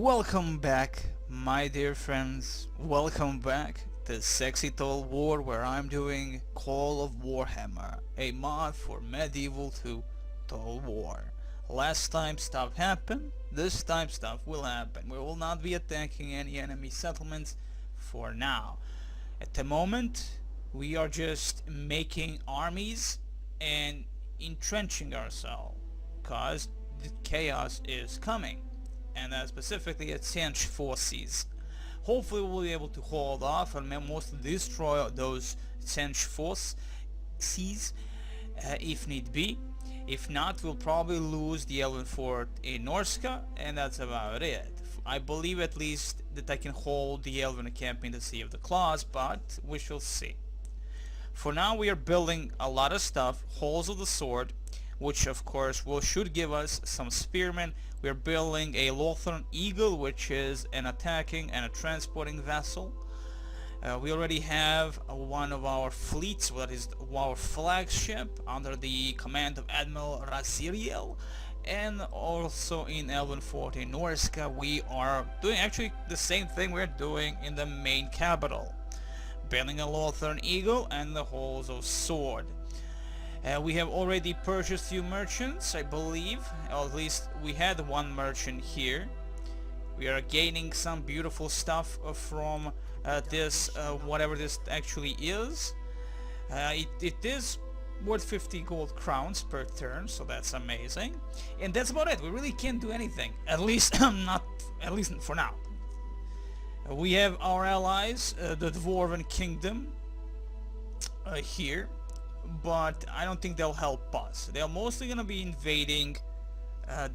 Welcome back, my dear friends. Welcome back to Sexy Total War, where I'm doing Call of Warhammer, a mod for Medieval 2 Total War. Last time stuff happened, this time stuff will happen. We will not be attacking any enemy settlements for now. At the moment, we are just making armies and entrenching ourselves, cause the chaos is coming. And specifically at Siege forces. Hopefully we'll be able to hold off and mostly destroy those Siege forces if need be. If not, we'll probably lose the Elven fort in Norska, and that's about it. I believe at least that I can hold the Elven camp in the Sea of the Claws, but we shall see. For now we are building a lot of stuff, Halls of the Sword, which of course should give us some spearmen. We are building a Lothern Eagle, which is an attacking and a transporting vessel. We already have one of our fleets, that is our flagship, under the command of Admiral Raziriel. And also in Elven Fort in Norska we are doing actually the same thing we're doing in the main capital. Building a Lothern Eagle and the Halls of Sword. We have already purchased few merchants, I believe, or at least we had one merchant here. We are gaining some beautiful stuff from this, whatever this actually is. It is worth 50 gold crowns per turn, so that's amazing. And that's about it. We really can't do anything, at least at least for now. We have our allies, the Dwarven Kingdom, here. But I don't think they'll help us. They're mostly gonna be invading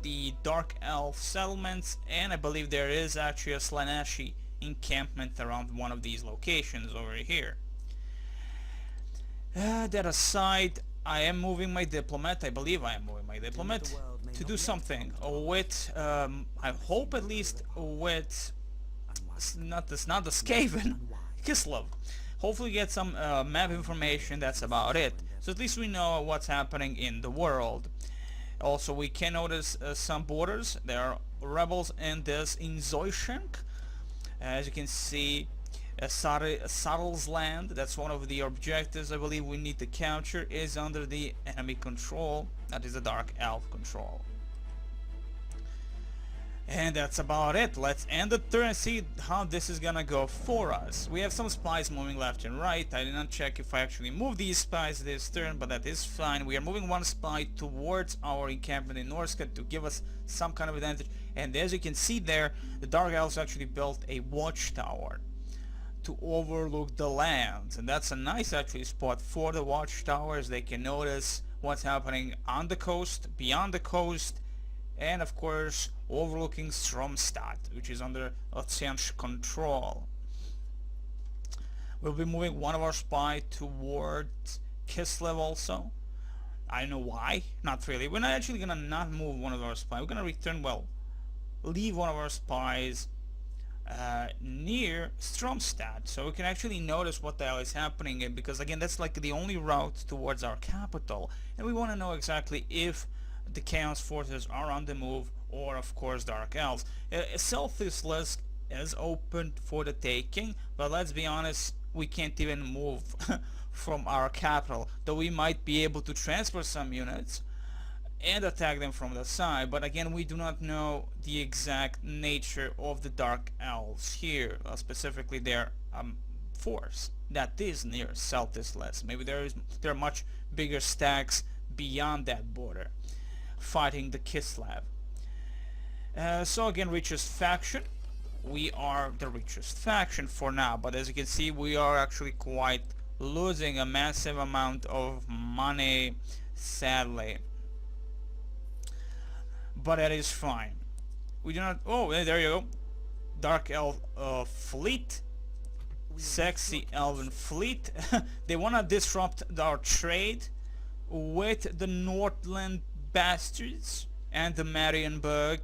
the Dark Elf settlements, and I believe there is actually a Slaaneshi encampment around one of these locations over here. That aside, I am moving my diplomat. I believe I am moving my diplomat to do something with, I hope at least with, not the Skaven, Kislev. Hopefully get some map information, that's about it. So at least we know what's happening in the world. Also we can notice some borders. There are rebels in Zoyshank. As you can see, Saddle's land, that's one of the objectives I believe we need to capture, is under the enemy control. That is the Dark Elf control. And that's about it. Let's end the turn and see how this is gonna go for us. We have some spies moving left and right. I did not check if I actually moved these spies this turn, but that is fine. We are moving one spy towards our encampment in Norska to give us some kind of advantage. And as you can see there, the Dark Elves actually built a watchtower to overlook the lands. And that's a nice actually spot for the watchtowers. They can notice what's happening on the coast, beyond the coast, and of course overlooking Stromstad, which is under Otsian's control. We'll be moving one of our spies towards Kislev also. I don't know why, not really. We're not actually gonna not move one of our spies. We're gonna return, well, leave one of our spies near Stromstad, so we can actually notice what the hell is happening, because again that's like the only route towards our capital, and we want to know exactly if the Chaos Forces are on the move, or of course Dark Elves. Selfless is open for the taking, but let's be honest, we can't even move from our capital, though we might be able to transfer some units and attack them from the side. But again, we do not know the exact nature of the Dark Elves here, specifically their force that is near Selfless. Maybe there are much bigger stacks beyond that border fighting the Kislev. So again, richest faction. We are the richest faction for now, but as you can see we are actually quite losing a massive amount of money, sadly. But that is fine. We do not... oh, there you go. Dark Elf fleet. Sexy Elven fleet. They want to disrupt our trade with the Northland Bastards and the Marienburg,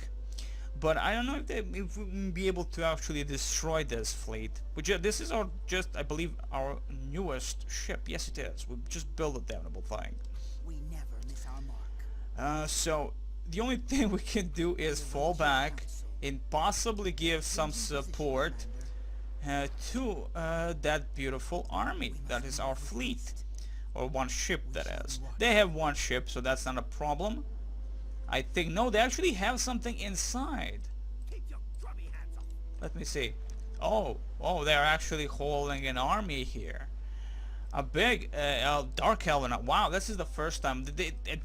but I don't know if we will be able to actually destroy this fleet. This is I believe our newest ship. Yes it is. We just built a damnable thing. We never miss our mark. So the only thing we can do is fall back and possibly give some support to that beautiful army that is our fleet, or one ship that is. They have one ship, so that's not a problem. I think, no, they actually have something inside. Let me see. Oh, they're actually holding an army here. A big Dark Elven. Wow, this is the first time.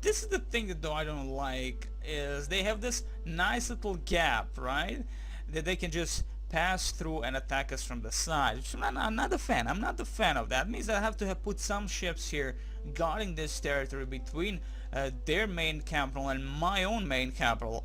This is the thing that though I don't like, is they have this nice little gap, right? That they can just pass through and attack us from the side. Which I'm not a fan. I'm not a fan of that. It means I have to have put some ships here guarding this territory between their main capital and my own main capital.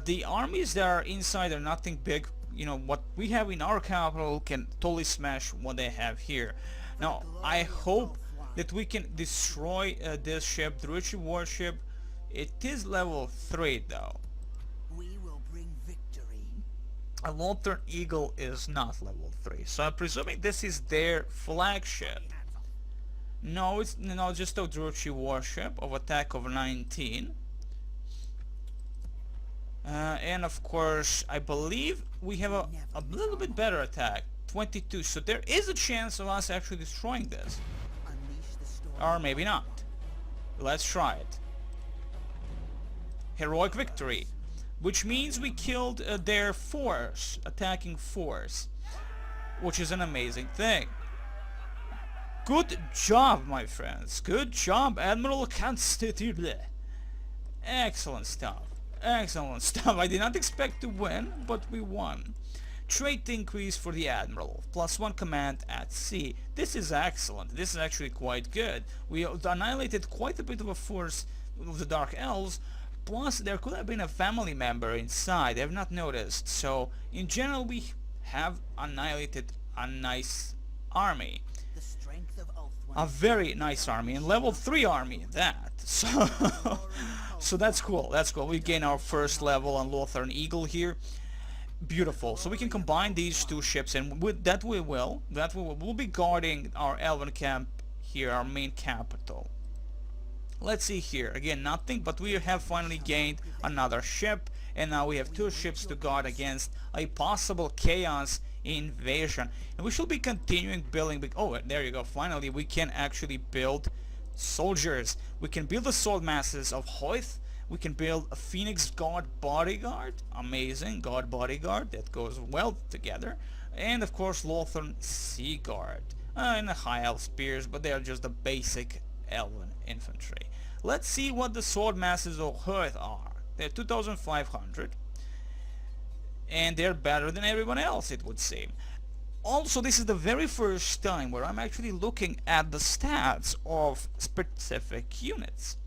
The armies that are inside are nothing big. You know, what we have in our capital can totally smash what they have here. Now, I hope that we can destroy this ship, the Druchi warship. It is level 3 though. We will bring victory. A Northern Eagle is not level 3, so I'm presuming this is their flagship. No, it's just a Druchi warship of attack of 19. And of course, I believe we have a little bit better attack, 22. So there is a chance of us actually destroying this. Or maybe not. Let's try it. Heroic victory. Which means we killed their force, attacking force. Which is an amazing thing. Good job, my friends. Good job, Admiral Constantine. Excellent stuff. Excellent stuff. I did not expect to win, but we won. Trait increase for the Admiral. +1 command at sea. This is excellent. This is actually quite good. We annihilated quite a bit of a force of the Dark Elves. Plus, there could have been a family member inside. I have not noticed. So, in general, we have annihilated a nice army. A very nice army, and level 3 army at that. So that's cool. That's cool. We gain our first level on Northern Eagle here. Beautiful. So we can combine these two ships, and with that we will. We'll be guarding our Elven camp here, our main capital. Let's see here. Again, nothing, but we have finally gained another ship, and now we have 2 ships to guard against a possible chaos invasion. And we should be continuing building. Oh, there you go. Finally, we can actually build soldiers. We can build the sword masses of Hoyth. We can build a Phoenix Guard bodyguard. Amazing. Guard bodyguard. That goes well together. And of course, Lothern Sea Guard. And the High Elf Spears, but they are just the basic Elven infantry. Let's see what the sword masses of Hoyth are. They're 2,500. And they're better than everyone else, it would seem. Also, this is the very first time where I'm actually looking at the stats of specific units.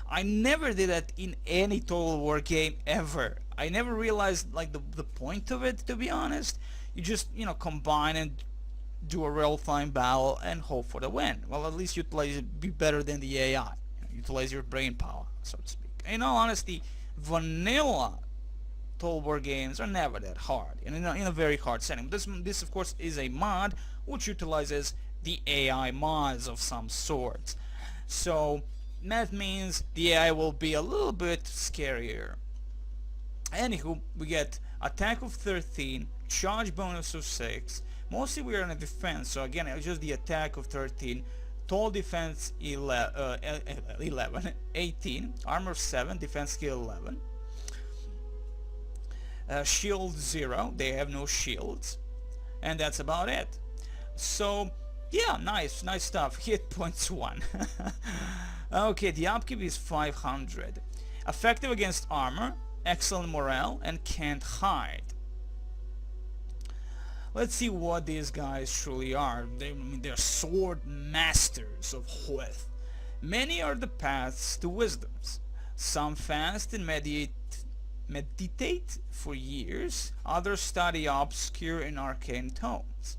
I never did that in any Total War game ever. I never realized like the point of it, to be honest. You just, you know, combine and do a real-time battle and hope for the win. Well, at least utilize it, be better than the AI. Utilize your brain power, so to speak. In all honesty, vanilla Total War games are never that hard, and in a very hard setting. This of course is a mod which utilizes the AI mods of some sorts. So that means the AI will be a little bit scarier. Anywho, we get attack of 13, charge bonus of 6. Mostly we are in a defense, so again it's just the attack of 13, total defense 11, 18, armor 7, defense skill 11. Shield 0, they have no shields, and that's about it. So yeah, nice stuff. Hit points 1. Okay, the upkeep is 500. Effective against armor, excellent morale, and can't hide. Let's see what these guys truly are. They're sword masters of Hoyth. Many are the paths to wisdoms. Some fast and meditate for years, others study obscure and arcane tomes.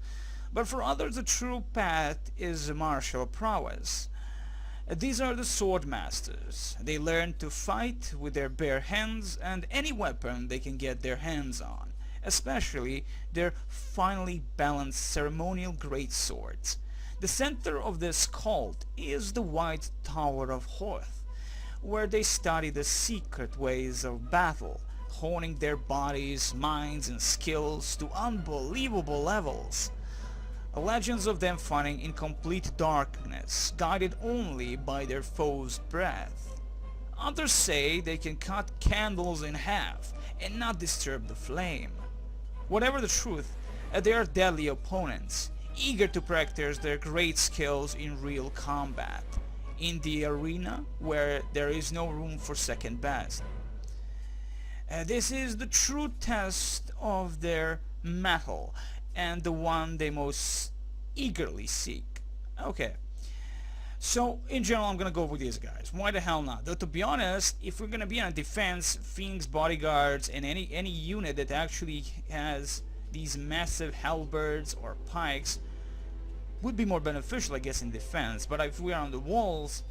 But for others the true path is martial prowess. These are the sword masters. They learn to fight with their bare hands and any weapon they can get their hands on, especially their finely balanced ceremonial greatswords. The center of this cult is the White Tower of Hoyth, where they study the secret ways of battle, honing their bodies, minds, and skills to unbelievable levels. Legends of them fighting in complete darkness, guided only by their foe's breath. Others say they can cut candles in half and not disturb the flame. Whatever the truth, they are deadly opponents, eager to practice their great skills in real combat, in the arena where there is no room for second best. This is the true test of their mettle, and the one they most eagerly seek. Okay, so in general I'm gonna go with these guys. Why the hell not? Though to be honest, if we're gonna be on defense, Phoenix bodyguards and any unit that actually has these massive halberds or pikes would be more beneficial, I guess, in defense. But if we are on the walls,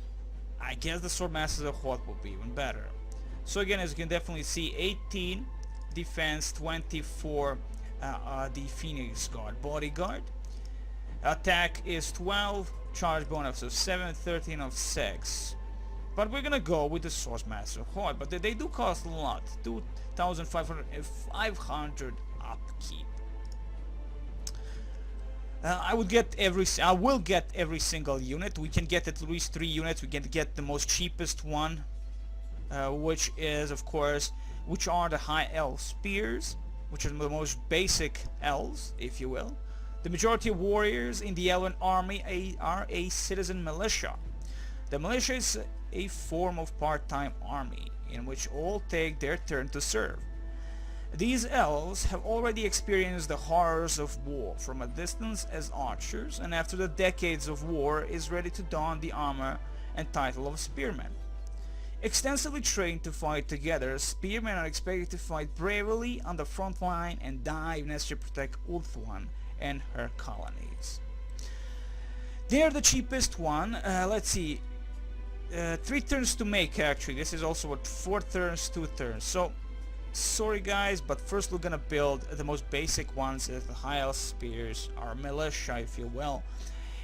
I guess the Swordmasters of Hoth would be even better. So again, as you can definitely see, 18 defense, 24 the Phoenix Guard bodyguard. Attack is 12, charge bonus of 7, 13 of 6. But we're gonna go with the Swordmaster of Hoth, but they do cost a lot, 2,500 and 500 upkeep. I will get every single unit. We can get at least 3 units. We can get the most cheapest one, which is, of course, which are the High Elf Spears, which are the most basic elves, if you will. The majority of warriors in the Elven army are a citizen militia. The militia is a form of part-time army in which all take their turn to serve. These elves have already experienced the horrors of war from a distance as archers, and after the decades of war is ready to don the armor and title of spearmen. Extensively trained to fight together, spearmen are expected to fight bravely on the front line and die if necessary to protect Ulthuan and her colonies. They are the cheapest one. Let's see, 3 turns to make actually. This is also what 4 turns, 2 turns. So sorry guys, but first we're gonna build the most basic ones as the High Elf Spears, our militia if you will,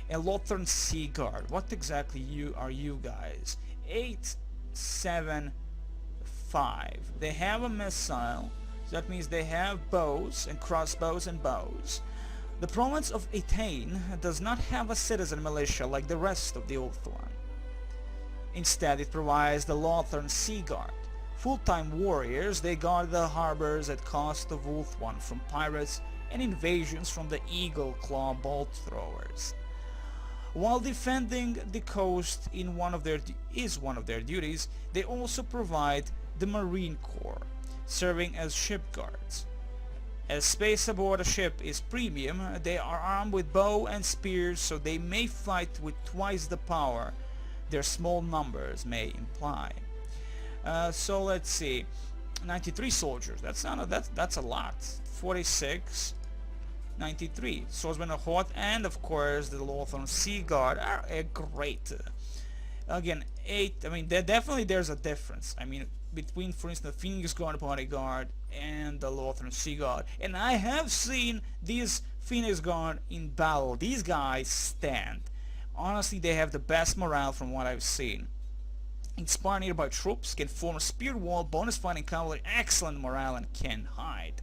and Lothern Sea Guard. What exactly are you guys? 8, 7, 5. They have a missile, so that means they have bows and crossbows and bows. The province of Etain does not have a citizen militia like the rest of the Ulthuan. Instead, it provides the Lothern Sea Guard. Full-time warriors, they guard the harbors at cost of Ulthuan from pirates and invasions from the Eagle Claw bolt throwers. While defending the coast is one of their duties, they also provide the Marine Corps, serving as ship guards. As space aboard a ship is premium, they are armed with bow and spears, so they may fight with twice the power their small numbers may imply. So let's see, 93 soldiers. That's a lot. 46, 93. Swordsmen of Hoth and of course the Lothern Sea Guard are great. Again, 8. I mean, there's a difference. I mean, between, for instance, the Phoenix Guard bodyguard and the Lothern Sea Guard. And I have seen these Phoenix Guard in battle. These guys stand. Honestly, they have the best morale from what I've seen. Inspire nearby troops, can form a spear wall, bonus fighting cavalry, excellent morale, and can hide.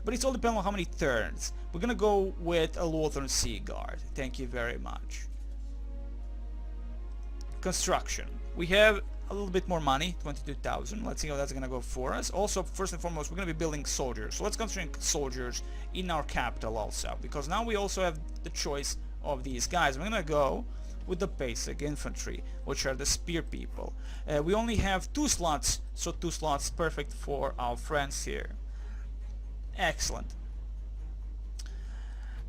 But it's all depending on how many turns. We're gonna go with a Lothern Sea Guard. Thank you very much. Construction. We have a little bit more money, 22,000. Let's see how that's gonna go for us. Also, first and foremost, we're gonna be building soldiers. So let's concentrate on soldiers in our capital also, because now we also have the choice of these guys. We're gonna go with the basic infantry, which are the spear people. We only have 2 slots, so 2 slots perfect for our friends here. Excellent.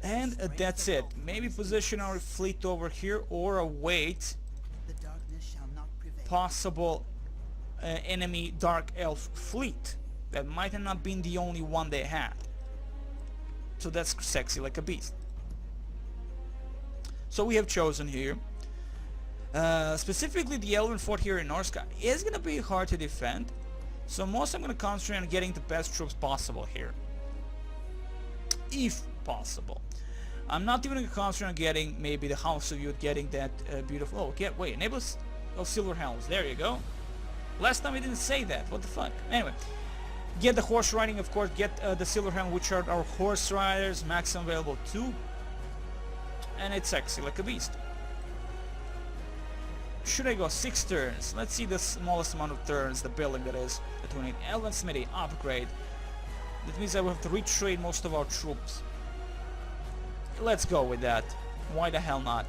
And that's it. Maybe position our fleet over here or await possible enemy Dark Elf fleet. That might have not been the only one they had. So that's sexy like a beast. So we have chosen here. Specifically the Elven Fort here in Norska is going to be hard to defend. So most I'm going to concentrate on getting the best troops possible here. If possible. I'm not even going to concentrate on getting maybe the House of Youth getting that beautiful... Oh, okay, wait, enables of Silver Helms. There you go. Last time I didn't say that. What the fuck? Anyway. Get the horse riding, of course, get the Silverhand, which are our horse riders, maximum available 2. And it's sexy like a beast. Should I go 6 turns? Let's see the smallest amount of turns, the building that is. The 28 Elven Smithy upgrade. That means I will have to retrain most of our troops. Let's go with that. Why the hell not?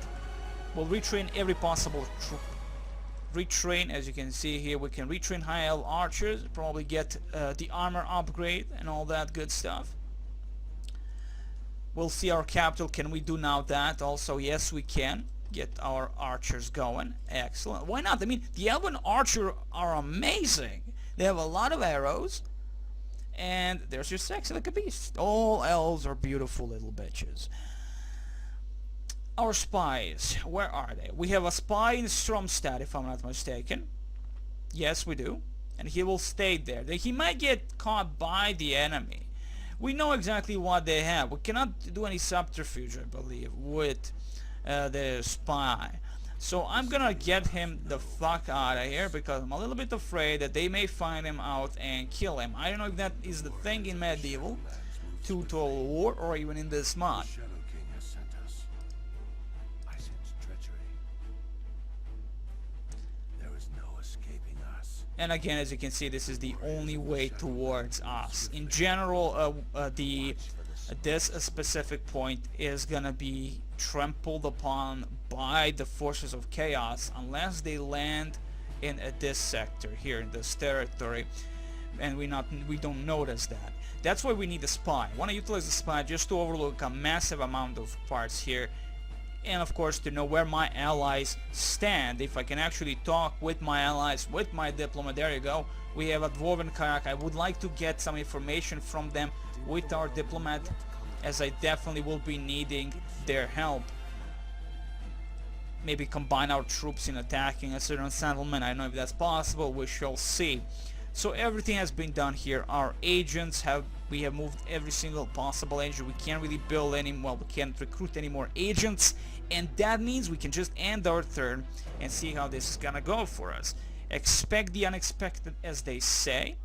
We'll retrain every possible troop. Retrain, as you can see here, we can retrain high elf archers, probably get the armor upgrade and all that good stuff. We'll see our capital. Can we do now that? Also, yes, we can get our archers going. Excellent. Why not? I mean, the elven archers are amazing. They have a lot of arrows. And there's your sexy like a beast. All elves are beautiful little bitches. Our spies, where are they? We have a spy in Stromstad, if I'm not mistaken. Yes, we do. And he will stay there. He might get caught by the enemy. We know exactly what they have. We cannot do any subterfuge, I believe, with the spy. So I'm gonna get him the fuck out of here, because I'm a little bit afraid that they may find him out and kill him. I don't know if that is the thing in Medieval 2 Total War or even in this mod. And again, as you can see, this is the only way towards us. In general, this specific point is gonna be trampled upon by the forces of chaos unless they land in this sector here in this territory, and we don't notice that. That's why we need a spy. I want to utilize the spy just to overlook a massive amount of parts here, and of course to know where my allies stand. If I can actually talk with my allies, with my diplomat. There you go. We have a Dwarven Kayak. I would like to get some information from them with our diplomat, as I definitely will be needing their help. Maybe combine our troops in attacking a certain settlement. I don't know if that's possible. We shall see. So everything has been done here. Our agents we have moved every single possible agent. We can't really build any, well, we can't recruit any more agents, and that means we can just end our turn and see how this is gonna go for us. Expect the unexpected, as they say.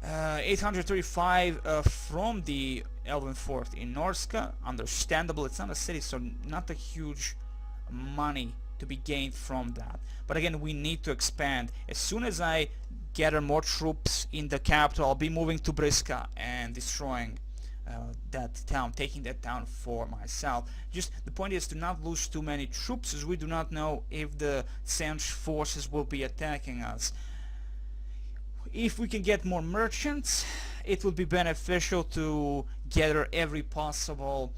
835 from the Elven Fort in Norska. Understandable, it's not a city, so not a huge money to be gained from that. But again, we need to expand. As soon as I gather more troops in the capital, I'll be moving to Birka and destroying that town, taking that town for myself. Just the point is to not lose too many troops, as we do not know if the Sench forces will be attacking us. If we can get more merchants, it would be beneficial to gather every possible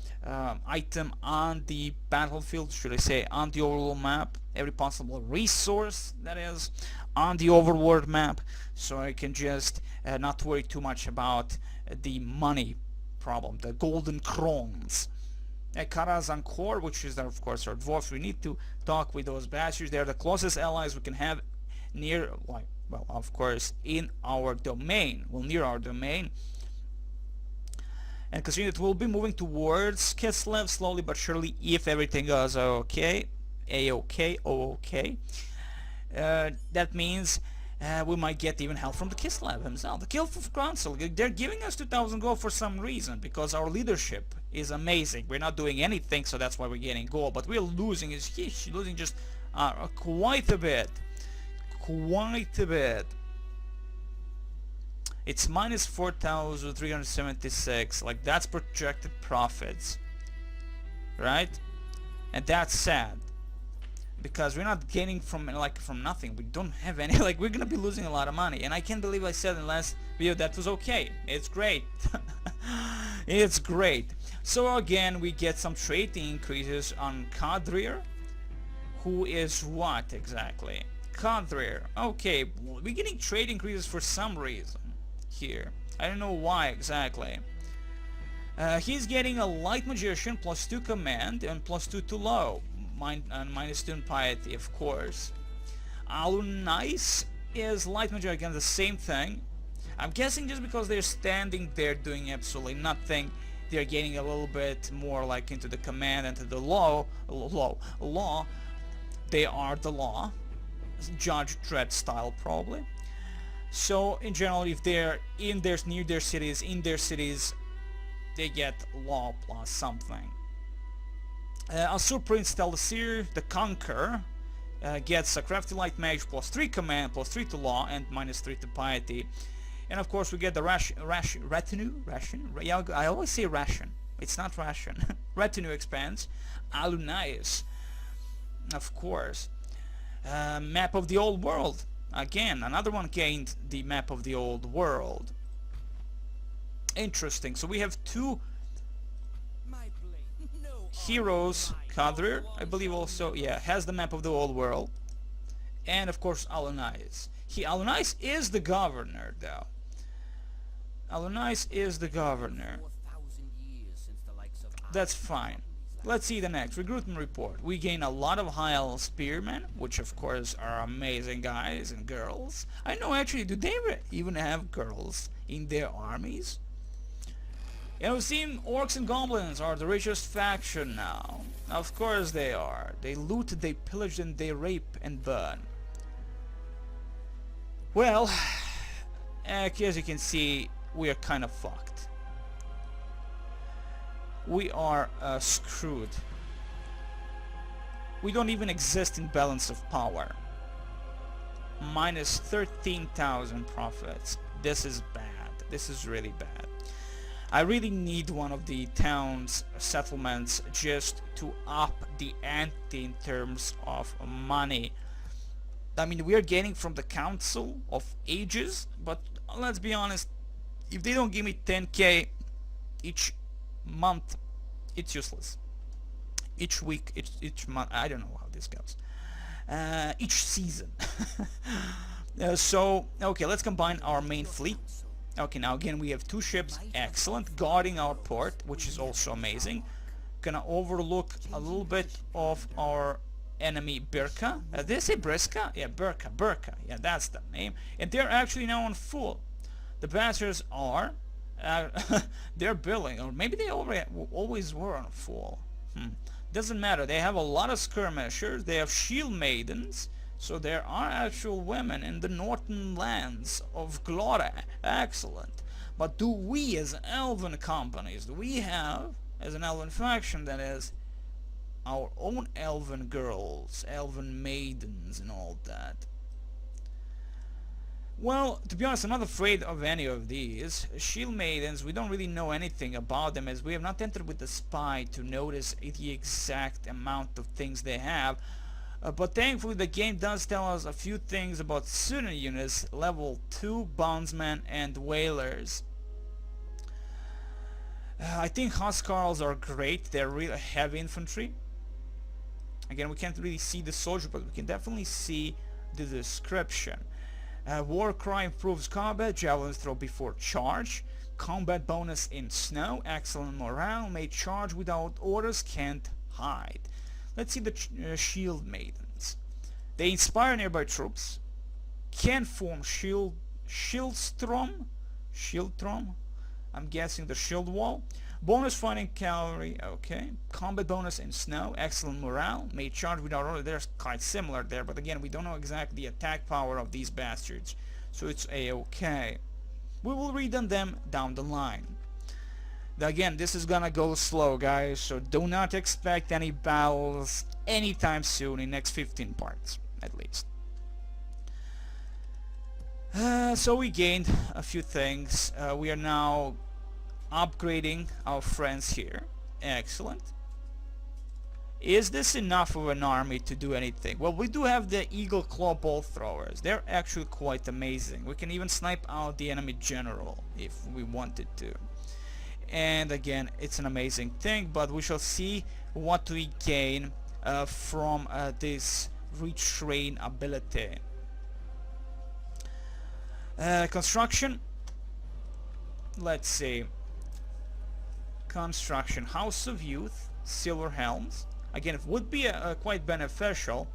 item on the battlefield, should I say, on the overall map, every possible resource, that is, on the overworld map, so I can just not worry too much about the money problem, the golden crowns. Karazankor, which is, of course, our dwarfs. We need to talk with those bastards. They're the closest allies we can have near, like, well, of course, in our domain, well, near our domain. And considering that we'll be moving towards Kislev slowly but surely, if everything goes okay, A-okay, O-okay. That means we might get even help from the Kislev himself, the Kilf Council. They're giving us 2,000 gold for some reason, because our leadership is amazing. We're not doing anything, so that's why we're getting gold, but we're losing, losing just quite a bit. Quite a bit. It's minus 4,376. Like, that's projected profits, right? And that's sad, because we're not gaining from nothing. We don't have any. Like, we're gonna be losing a lot of money, and I can't believe I said in the last video that was okay. It's great. It's great. So again, we get some trading increases on Kadrir, who is what exactly? Kadrir. Okay, we're getting trade increases for some reason here. I don't know why exactly. He's getting a light magician, +2 command, and +2 to low, and -2 in piety, of course. Alunais is light magician, again the same thing. I'm guessing just because they're standing there doing absolutely nothing, they're getting a little bit more like into the command and to the law. They are the law. Judge Dredd style, probably. So in general, if they're in their near their cities, in their cities, they get law plus something. Asur Prince Tel'Sir the Conqueror gets a crafty light mage plus 3 command, plus 3 to law, and minus 3 to piety. And of course we get the retinue, yeah, I always say ration, it's not ration. Retinue expands. Alunais, of course. Map of the old world. Again, another one gained the map of the old world. Interesting. So we have two heroes. Kadrir, I believe also, yeah, has the map of the old world. And of course Alunais. Alunais is the governor though. Alunais is the governor. That's fine. Let's see the next recruitment report. We gain a lot of high spearmen, which of course are amazing guys and girls. I know actually, do they even have girls in their armies? And we've seen orcs and goblins are the richest faction now. Of course they are. They loot, they pillage, and they rape and burn. Well, as you can see, we are kind of fucked. We are screwed. We don't even exist in balance of power. Minus 13,000 profits. This is bad. This is really bad. I really need one of the towns, settlements, just to up the ante in terms of money. I mean, we are gaining from the Council of Ages, but let's be honest, if they don't give me 10k each month, it's useless. Each week, each month, I don't know how this goes. Each season. So, okay, let's combine our main fleet. Okay, now again we have two ships, excellent, guarding our port, which is also amazing. Gonna overlook a little bit of our enemy Birka. Did they say Briska? Yeah, Birka, yeah, that's the name. And they're actually now on full. The bastards are, they're building, or maybe they always were on full. Doesn't matter, they have a lot of skirmishers, they have shield maidens. So there are actual women in the northern lands of Glora. Excellent. But do we as elven companies, do we have, as an elven faction that is, our own elven girls, elven maidens and all that? Well, to be honest, I'm not afraid of any of these. Shield maidens, we don't really know anything about them as we have not entered with the spy to notice the exact amount of things they have. But thankfully the game does tell us a few things about certain units, level 2 bondsmen and whalers. I think Huskarls are great, they're really heavy infantry. Again, we can't really see the soldier, but we can definitely see the description. Warcry improves combat, javelin throw before charge, combat bonus in snow, excellent morale, may charge without orders, can't hide. Let's see the shield maidens. They inspire nearby troops, can form shieldstrom, I'm guessing the shield wall. Bonus fighting cavalry, okay. Combat bonus in snow, excellent morale, may charge without order. They're quite similar there, but again, we don't know exactly the attack power of these bastards, so it's a-okay. We will read on them down the line. Again, this is gonna go slow, guys, so do not expect any battles anytime soon in next 15 parts, at least. So we gained a few things. We are now upgrading our friends here. Excellent. Is this enough of an army to do anything? Well, we do have the Eagle Claw Bolt Throwers. They're actually quite amazing. We can even snipe out the enemy general if we wanted to. And again, it's an amazing thing, but we shall see what we gain from this retrain ability. Construction, let's see. Construction, House of Youth, Silver Helms. Again, it would be quite beneficial.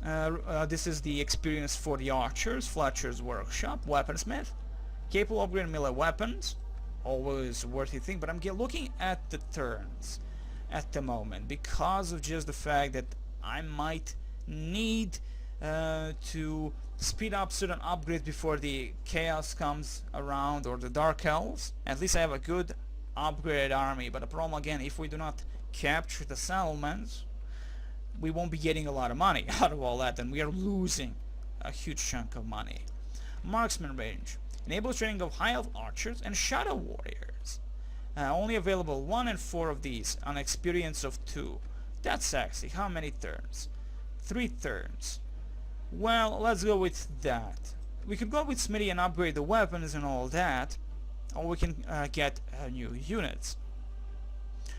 This is the experience for the archers, Fletcher's Workshop, Weaponsmith. Capable of upgrading melee weapons, always worthy thing, but I'm looking at the turns at the moment because of just the fact that I might need to speed up certain upgrades before the chaos comes around, or the dark elves. At least I have a good upgraded army, but the problem again, if we do not capture the settlements, we won't be getting a lot of money out of all that, and we are losing a huge chunk of money. Marksman range enables training of high elf archers and shadow warriors. Only available 1 and 4 of these on experience of 2. That's sexy. How many turns? 3 turns. Well, let's go with that. We could go with Smithy and upgrade the weapons and all that, or we can get new units.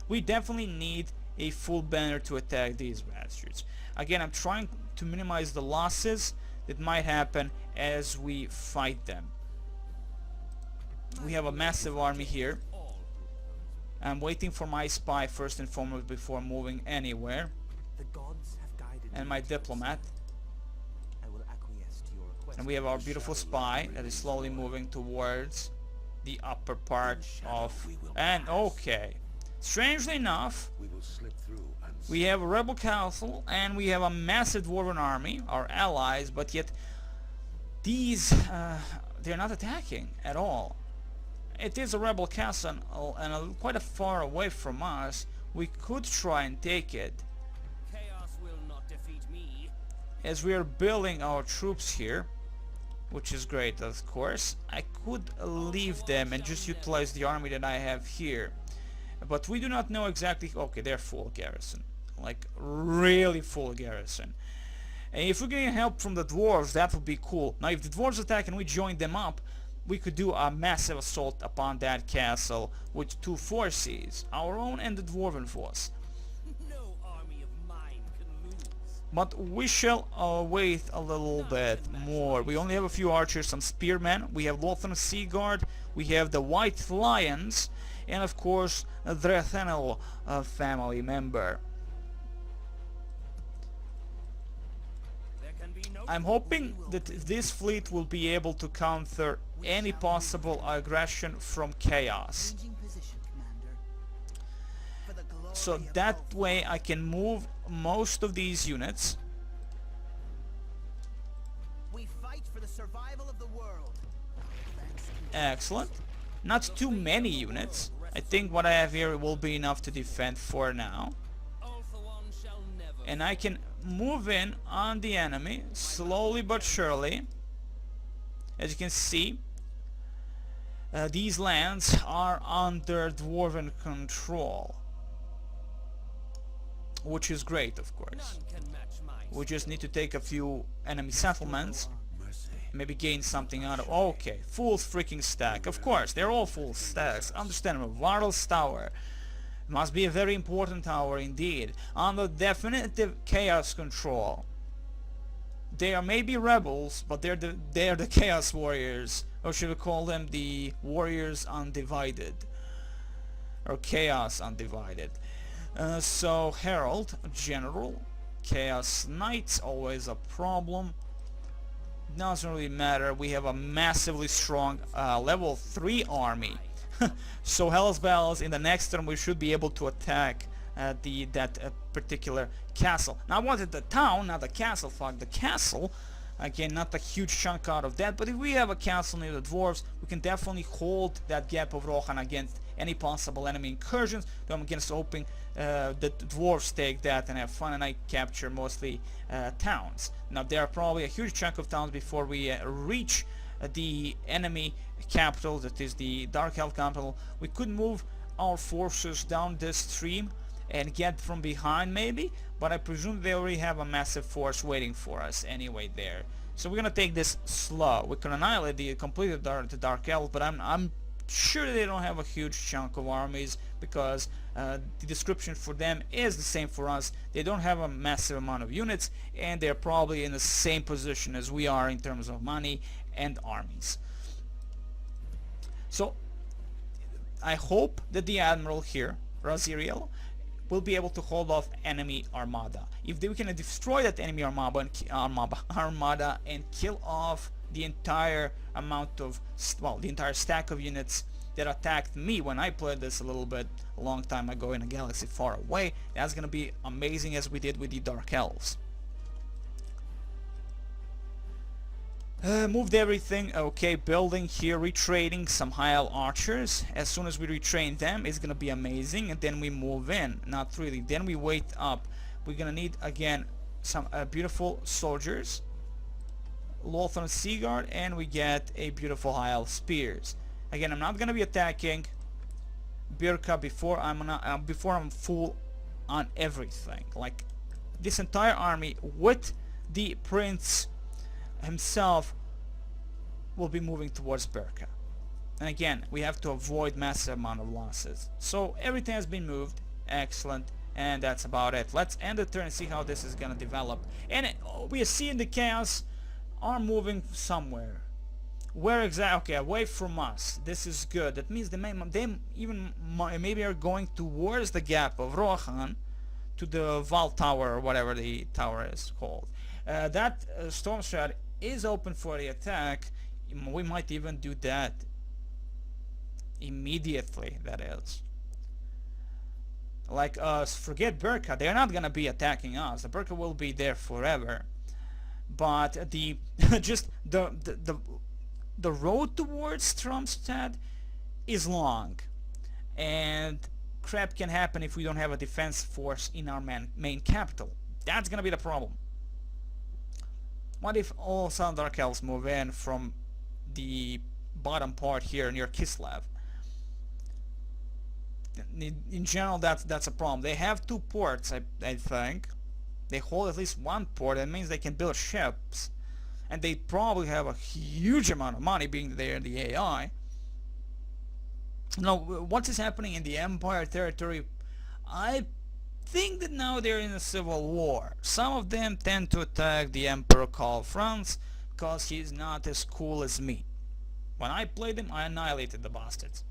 We definitely need a full banner to attack these bastards. Again, I'm trying to minimize the losses that might happen as we fight them. We have a massive army here. I'm waiting for my spy first and foremost before moving anywhere, The gods have guided and me my to diplomat. I will acquiesce to your request. And we have our beautiful spy that is slowly moving towards the upper part of... And okay, strangely enough, We will slip through we have a rebel castle and we have a massive dwarven army, our allies, but yet these they're not attacking at all. It is a rebel castle and quite a far away from us. We could try and take it, Chaos will not defeat me. as we are building our troops here, which is great, of course. I could leave them and just utilize the army that I have here, but we do not know exactly. Okay, they're full garrison, like really full garrison. And if we're getting help from the dwarves, that would be cool. Now if the dwarves attack and we join them up, we could do a massive assault upon that castle with 2 forces, our own and the dwarven force. No army of mine can lose. But we shall wait a little bit more. We only have a few archers, some spearmen. We have Lothran Sea Guard. We have the White Lions, and of course the Drethenel family member. There can be no I'm hoping that this fleet will be able to counter any possible aggression from chaos. Changing position, Commander. For the glory So of that Elf. way I can move most of these units. We fight for the survival of the world. Thanks to Excellent. Not too many units. I think what I have here will be enough to defend for now. All for one shall never. And I can move in on the enemy slowly but surely. As you can see, these lands are under dwarven control, which is great, of course. None can match my We just need to take a few enemy settlements, mercy. maybe gain something out of... Okay, full freaking stack. Of course, they're all full stacks. Understandable. Varl's Tower must be a very important tower indeed. Under definitive chaos control. They are maybe rebels, but they're the chaos warriors, or should we call them the warriors undivided, or chaos undivided. So Herald, General, Chaos Knights, always a problem. Doesn't really matter. We have a massively strong level 3 army. So Hell's Bells, in the next turn we should be able to attack that particular castle. Now I wanted the town, not the castle. Fuck the castle. Again, not a huge chunk out of that, but if we have a castle near the dwarves, we can definitely hold that gap of Rohan against any possible enemy incursions. Though I'm against hoping the dwarves take that and have fun, and I capture mostly towns. Now there are probably a huge chunk of towns before we reach the enemy capital, that is the Dark Elf capital. We could move our forces down this stream and get from behind maybe, but I presume they already have a massive force waiting for us anyway there. So we're gonna take this slow. We can annihilate the Dark Elf, but I'm sure they don't have a huge chunk of armies, because the description for them is the same for us. They don't have a massive amount of units, and they're probably in the same position as we are in terms of money and armies. So I hope that the Admiral here, Raziriel, will be able to hold off enemy armada. If we can destroy that enemy armada and kill off the entire amount of, well, the entire stack of units that attacked me when I played this a long time ago in a galaxy far away, that's gonna be amazing, as we did with the Dark Elves. Moved everything. Okay, building here, retraining some high-level archers. As soon as we retrain them, it's gonna be amazing, and then we move in. Not really. Then we wait up. We're gonna need again some beautiful soldiers, Lothran Sea Guard, and we get a beautiful high-level spears. Again, I'm not gonna be attacking Birka before I'm full on everything. Like this entire army with the prince himself will be moving towards Birka. And again, we have to avoid massive amount of losses. So everything has been moved. Excellent. And that's about it. Let's end the turn and see how this is gonna develop. And we are seeing the chaos are moving somewhere. Where exactly? Okay, away from us. This is good. That means they even maybe are going towards the gap of Rohan to the Val Tower or whatever the tower is called. That storm shroud is open for the attack. We might even do that immediately, that is. Like forget Birka, they're not gonna be attacking us. The Birka will be there forever. But the just the road towards Stromstad is long, and crap can happen if we don't have a defense force in our main capital. That's gonna be the problem. What if all Southern Dark Elves move in from the bottom part here near Kislev? In general, that's a problem. They have 2 ports, I think. They hold at least 1 port. That means they can build ships, and they probably have a huge amount of money being there in the AI. Now, what is happening in the Empire territory? I think that now they're in a civil war. Some of them tend to attack the Emperor Karl Franz because he's not as cool as me. When I played him, I annihilated the bastards.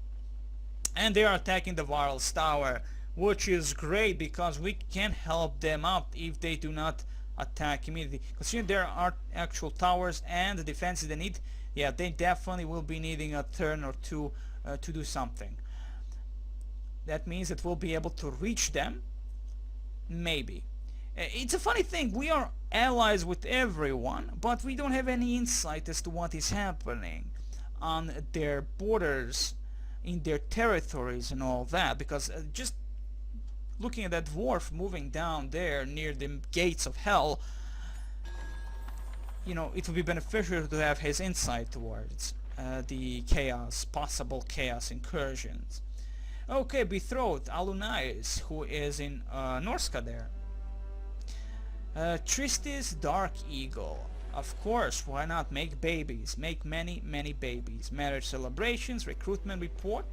And they are attacking the Varl's tower, which is great because we can help them out if they do not attack immediately. Considering there are actual towers and the defenses they need, yeah, they definitely will be needing a turn or two to do something. That means that we'll be able to reach them. Maybe. It's a funny thing, we are allies with everyone, but we don't have any insight as to what is happening on their borders, in their territories and all that, because just looking at that dwarf moving down there near the gates of hell, you know, it would be beneficial to have his insight towards the chaos, possible chaos incursions. Okay, Betrothed, Alunais, who is in Norska there. Tristis, Dark Eagle. Of course, why not make babies? Make many, many babies. Marriage celebrations, recruitment report.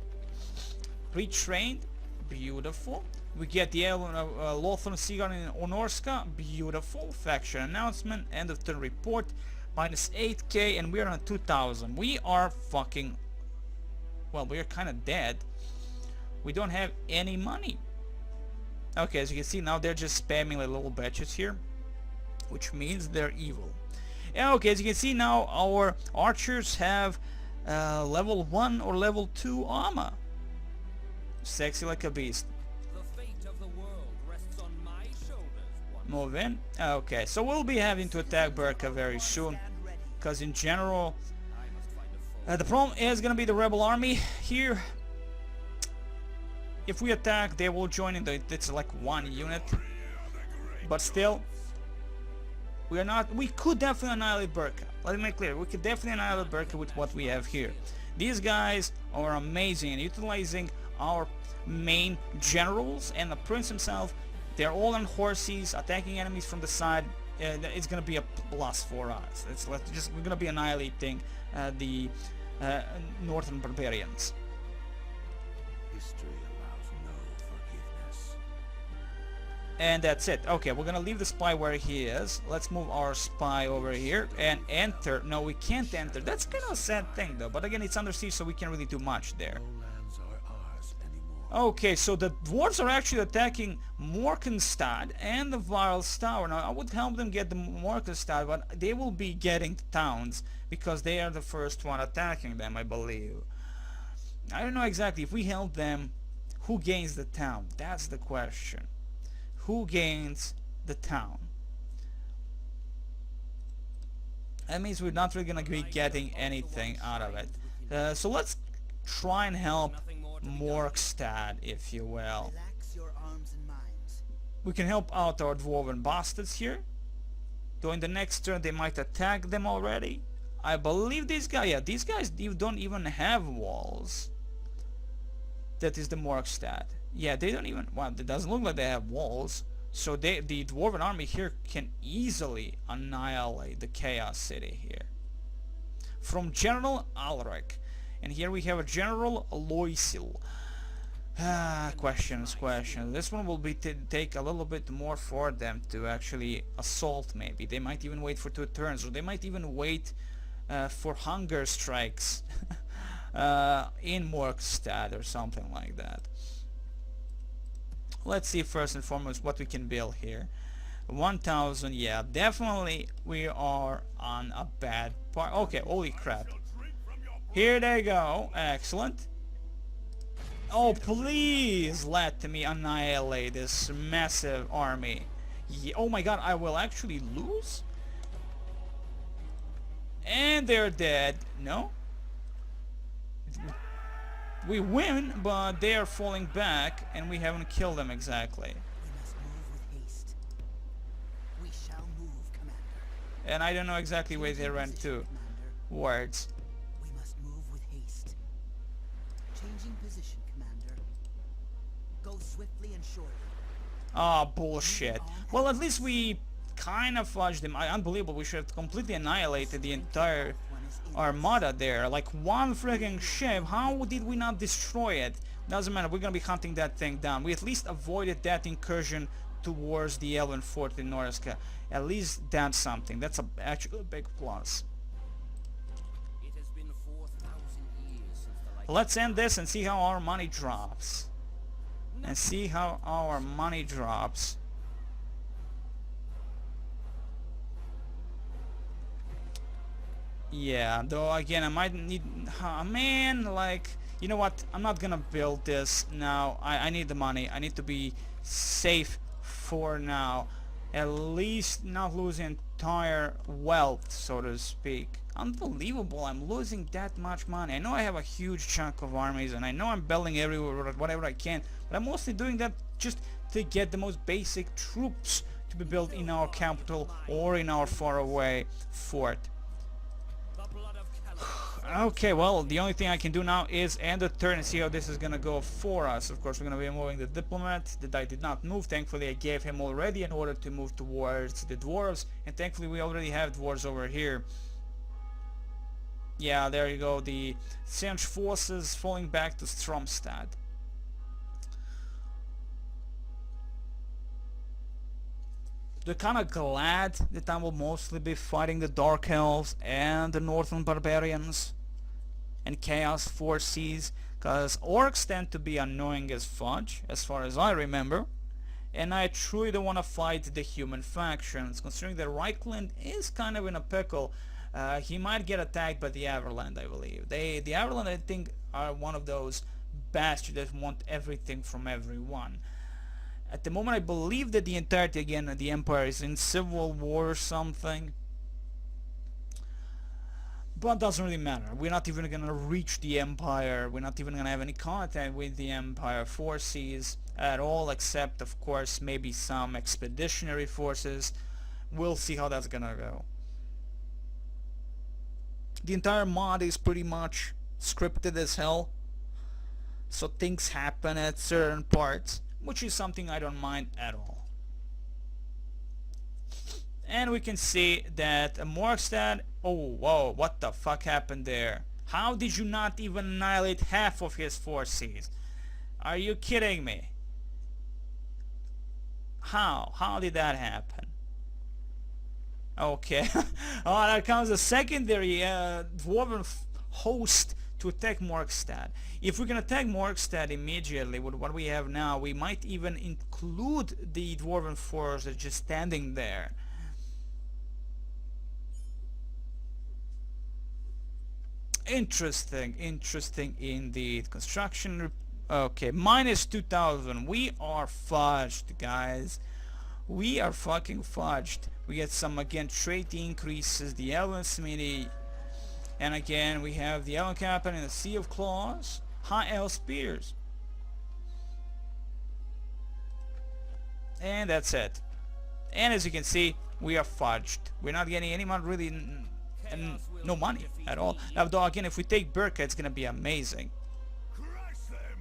Retrained, beautiful. We get the Lothran Seagull in Onorska, beautiful. Faction announcement, end of turn report. Minus 8k, and we're on 2000. We are fucking... well, we're kind of dead. We don't have any money. Okay, as you can see now they're just spamming like little batches here, which means they're evil. Yeah, okay, as you can see now our archers have level 1 or level 2 armor. Sexy like a beast. The fate of the world rests on my shoulders. Move in. Okay, so we'll be having to attack Birka very soon, because in general the problem is gonna be the rebel army here. If we attack, they will join in. It's like 1 unit, but still, we are not. We could definitely annihilate Birka. Let me make clear: we could definitely annihilate Birka with what we have here. These guys are amazing, and utilizing our main generals and the prince himself. They're all on horses, attacking enemies from the side. It's gonna be a plus for us. We're gonna be annihilating the northern barbarians. History allows no forgiveness. And that's it. Okay, we're gonna leave the spy where he is. Let's move our spy over here and enter. No, we can't enter. That's kind of a sad thing though, but again, it's under siege, so we can't really do much there. No lands are ours anymore. Okay, so the dwarves are actually attacking Morkenstad and the Varl's Tower. Now, I would help them get the Morkenstad, but they will be getting the towns because they are the first one attacking them, I believe. I don't know exactly. If we help them, who gains the town? That's the question. Who gains the town? That means we're not really gonna be getting anything out of it. So let's try and help Morkstad, if you will. Relax your arms and minds. We can help out our dwarven bastards here. Though in the next turn they might attack them already. I believe these guys, yeah, these guys don't even have walls. That is the Morkstad. Yeah, they don't even, well, it doesn't look like they have walls. So the dwarven army here can easily annihilate the Chaos City here. From General Alric. And here we have a General Loisil. Questions. This one will be take a little bit more for them to actually assault maybe. They might even wait for 2 turns, or they might even wait for hunger strikes in Morkstad or something like that. Let's see first and foremost what we can build here. 1000, yeah, definitely we are on a bad part. Okay, holy crap. Here they go, excellent. Oh, please let me annihilate this massive army. Yeah, oh my god, I will actually lose? And they're dead. No? We win, but they are falling back, and we haven't killed them exactly. We must move with haste. We shall move, Commander. And I don't know exactly where they ran to. Words. We must move with haste. Changing position, Commander. Go swiftly and surely. Ah, bullshit. Well, at least we kind of fudged them. Unbelievable. We should have completely annihilated the entire armada there. Like one freaking ship. How did we not destroy it? Doesn't matter. We're gonna be hunting that thing down. We at least avoided that incursion towards the Elven fort in Norska. At least that's something. That's actually a big plus. It has been 4,000 years since the light. Let's end this and see how our money drops. Yeah, though again I might need, man, like, you know what, I'm not gonna build this now. I need the money. I need to be safe for now. At least not lose entire wealth, so to speak. Unbelievable, I'm losing that much money. I know I have a huge chunk of armies, and I know I'm building everywhere, whatever I can, but I'm mostly doing that just to get the most basic troops to be built in our capital or in our faraway fort. Okay, well, the only thing I can do now is end the turn and see how this is gonna go for us. Of course, we're gonna be moving the diplomat. The die did not move. Thankfully, I gave him already in order to move towards the dwarves, and thankfully we already have dwarves over here. Yeah, there you go. The Sinch forces falling back to Stromstad. They're kind of glad that I will mostly be fighting the Dark Elves and the Northern Barbarians and Chaos Forces, because orcs tend to be annoying as fudge, as far as I remember, and I truly don't want to fight the human factions, considering that Reichland is kind of in a pickle. He might get attacked by the Everland, I believe. The Everland, I think, are one of those bastards that want everything from everyone. At the moment, I believe that the entirety, again, of the Empire is in civil war or something. But it doesn't really matter. We're not even going to reach the Empire. We're not even going to have any contact with the Empire forces at all, except, of course, maybe some expeditionary forces. We'll see how that's going to go. The entire mod is pretty much scripted as hell. So things happen at certain parts, which is something I don't mind at all. And we can see that Morkstad, oh whoa, what the fuck happened there? How did you not even annihilate half of his forces? Are you kidding me? How did that happen? Okay. Oh, that comes a secondary dwarven host to attack Morkstad. If we can attack Morkstad immediately with what we have now, we might even include the dwarven force that's just standing there. Interesting indeed. Construction, okay, minus 2,000. We are fudged, guys. We are fucking fudged. We get some, again, trait increases, the Elven Smithy, and again we have the Elven Captain in the Sea of Claws, High Elf Spears. And that's it. And as you can see, we are fudged. We're not getting any money, really, and no money at all. Now, though, again, if we take Birka, it's gonna be amazing. Crush them!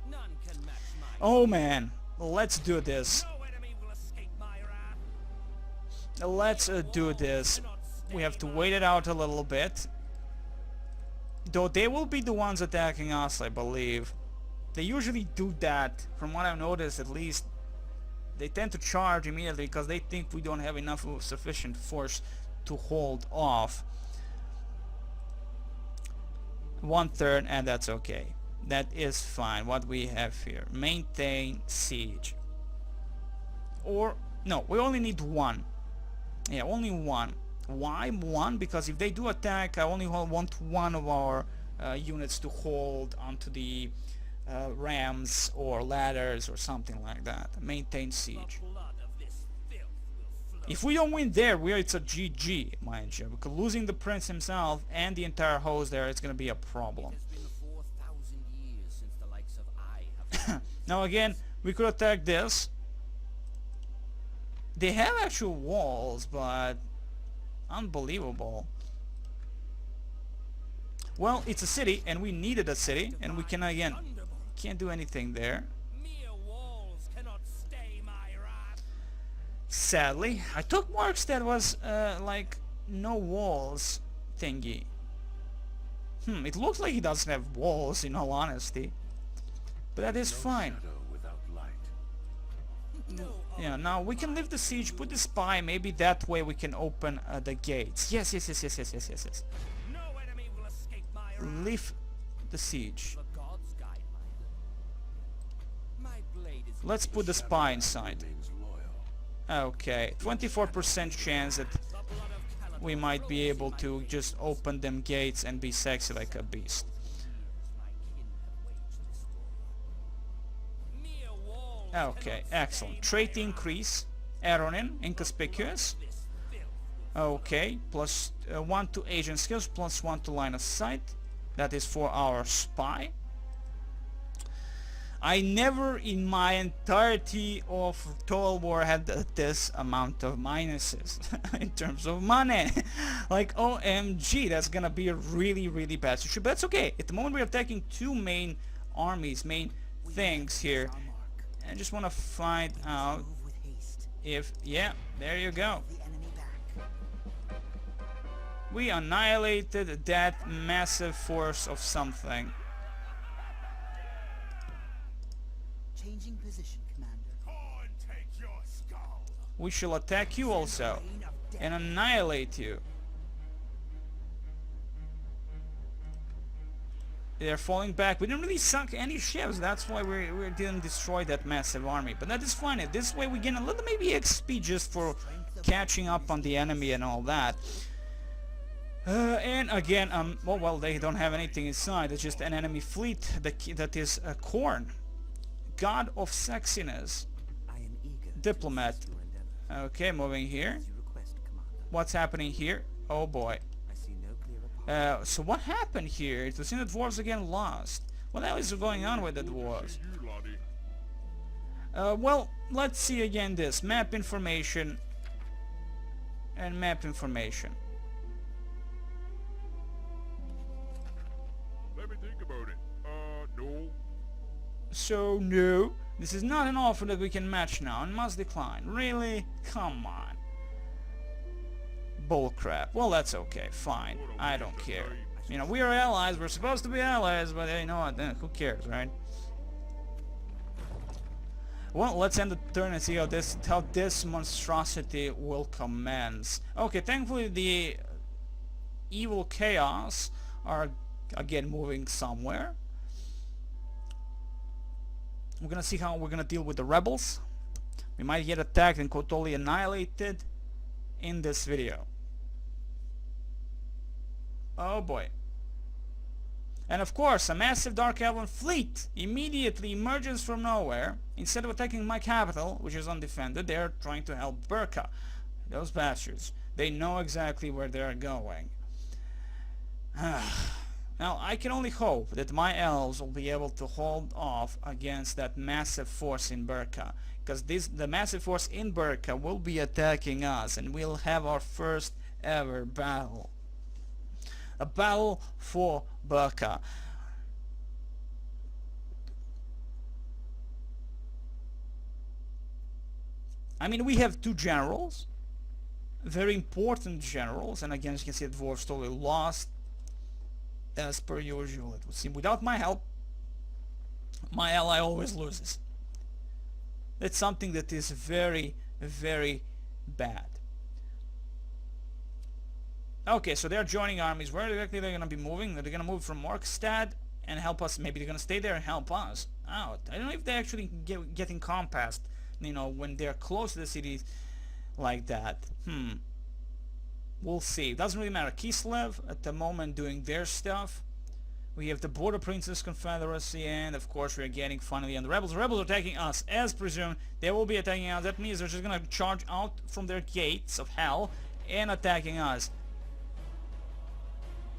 None can match my Oh man, let's do this. No enemy will escape my wrath. Let's do this. We have to wait it out a little bit. Though they will be the ones attacking us, I believe. They usually do that, from what I've noticed at least. They tend to charge immediately because they think we don't have enough of sufficient force to hold off. 1/3, and that's okay. That is fine. What we have here, maintain siege. Or no, we only need one. Yeah, only one. Why one? Because if they do attack, I only want one of our units to hold onto the rams or ladders or something like that. Maintain siege. Blood of this filth will flow. If we don't win there, it's a GG, mind you, because losing the prince himself and the entire host there, it's gonna be a problem. It has been 4,000 years since the likes of I have Now again, we could attack this. They have actual walls, but unbelievable. Well, it's a city, and we needed a city, and we can again can't do anything there. mere walls cannot stay my wrath. Sadly, I took marks that was like no walls thingy. It looks like he doesn't have walls, in all honesty, but that is fine. Shadow without light. No Yeah, now we can lift the siege, put the spy, maybe that way we can open the gates. Yes. no enemy will escape my wrath. Lift the siege. The gods guide my blade is Let's put the spy inside. Remains loyal. Okay, 24% chance that the blood of Caliban we might be flows able in my to veins. just open them gates and be sexy like a beast. My kin have waged this war. Mere walls Okay, cannot excellent. stay Trait my increase. Aeronin, inconspicuous. wrath. This filth will flow. Okay, plus 1 to agent skills, plus 1 to line of sight. That is for our spy. I never in my entirety of Total War had this amount of minuses in terms of money. Like, OMG, that's gonna be a really bad situation. But that's okay. At the moment we're attacking two main armies, main things here. Our mark. I just want to find out Move with haste. if... Yeah, there you go. The enemy back. We annihilated that massive force of something. Changing position, Commander. Come take your skull. We shall attack you also Reign of death. and annihilate you. They're falling back. We didn't really sunk any ships. That's why we didn't destroy that massive army. But that is fine. This way we gain a little maybe XP just for catching up on the enemy and all that. And again, well, they don't have anything inside. It's just an enemy fleet that is Korn, god of sexiness, I am eager to diplomat. assist your endeavor. Okay, moving here. As you request, Commander. What's happening here? Oh boy. I see no clearer path. So what happened here? It was in the dwarves again lost. What the hell is going on with the dwarves? You, laddie. Well, let's see again this. Map information. And map information. Let me think about it. No. So no, this is not an offer that we can match now and must decline. Really? Come on. Bullcrap. Well, that's okay. Fine. I don't care. You know, we are allies. We're supposed to be allies, but you know what? Who cares, right? Well, let's end the turn and see how this monstrosity will commence. Okay, thankfully the evil chaos are again moving somewhere. We're gonna see how we're gonna deal with the rebels. We might get attacked and totally annihilated in this video. Oh boy. And of course, a massive Dark Elven fleet immediately emerges from nowhere. Instead of attacking my capital, which is undefended, they're trying to help Birka. Those bastards. They know exactly where they're going. Now, I can only hope that my elves will be able to hold off against that massive force in Birka. Because the massive force in Birka will be attacking us, and we'll have our first ever battle. A battle for Birka. I mean, we have two generals, very important generals, and again, as you can see, the dwarves totally lost, as per usual. It would seem without my help, my ally always loses. That's something that is very, very bad. Okay, so they're joining armies. Where exactly they're gonna be moving? They're gonna move from Morkstad and help us. Maybe they're gonna stay there and help us out. I don't know if they actually get encompassed, you know, when they're close to the city like that. We'll see. It doesn't really matter. Kislev at the moment doing their stuff. We have the Border Princes Confederacy, and of course we're getting finally on the rebels. The rebels are attacking us as presumed. They will be attacking us. That means they're just gonna charge out from their gates of hell and attacking us.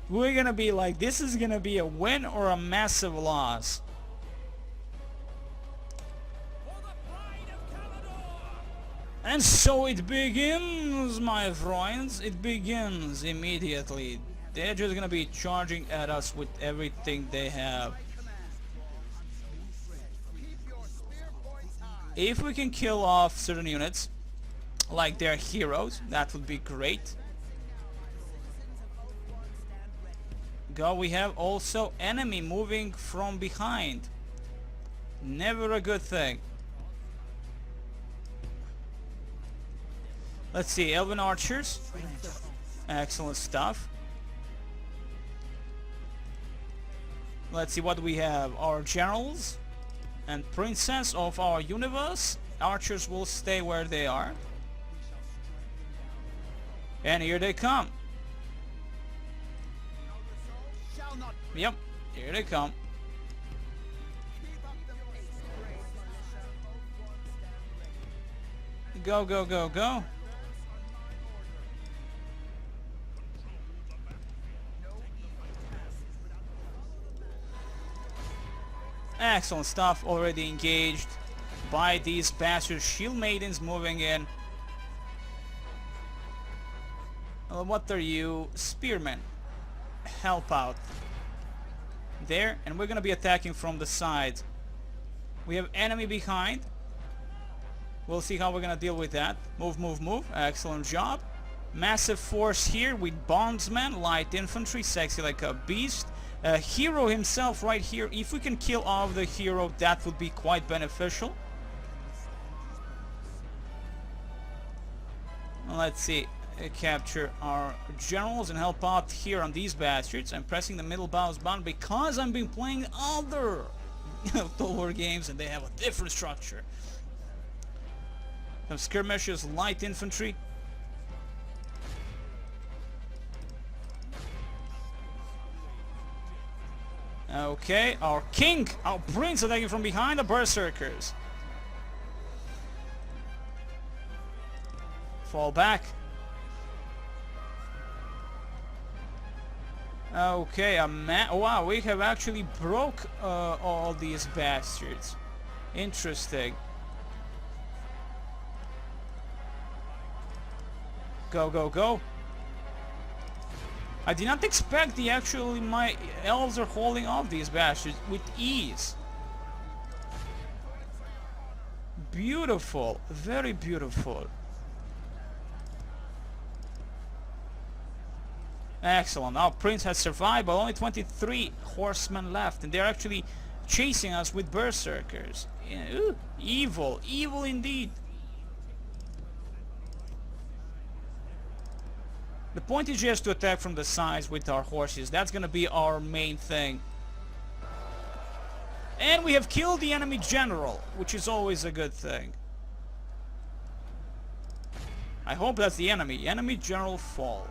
We're gonna be like, this is gonna be a win or a massive loss. And so it begins, my friends. It begins immediately. They're just gonna be charging at us with everything they have. If we can kill off certain units, like their heroes, that would be great. Go, we have also enemy moving from behind. Never a good thing. Let's see, Elven Archers. Excellent stuff. Let's see what we have. Our generals and princess of our universe. Archers will stay where they are. And here they come. Yep, here they come. Go, go, go, go. Excellent stuff. Already engaged by these bastard shield maidens moving in. What are you? Spearmen. Help out. There, and we're gonna be attacking from the side. We have enemy behind. We'll see how we're gonna deal with that. Move, move, move. Excellent job. Massive force here with bondsmen, light infantry, sexy like a beast. Hero himself right here. If we can kill off the hero, that would be quite beneficial. Let's see. Capture our generals and help out here on these bastards. I'm pressing the middle mouse button because I've been playing other Total War games and they have a different structure. Some skirmishers, light infantry. Okay, our king, our prince attacking from behind the berserkers. Fall back. Okay, wow, we have actually broke all these bastards. Interesting. Go, go, go. I did not expect my elves are holding off these bastards with ease. Beautiful, very beautiful. Excellent. Our prince has survived, but only 23 horsemen left, and they're actually chasing us with berserkers. Ooh, evil, evil indeed. The point is just to attack from the sides with our horses. That's gonna be our main thing. And we have killed the enemy general, which is always a good thing. I hope that's the enemy. Enemy general falls.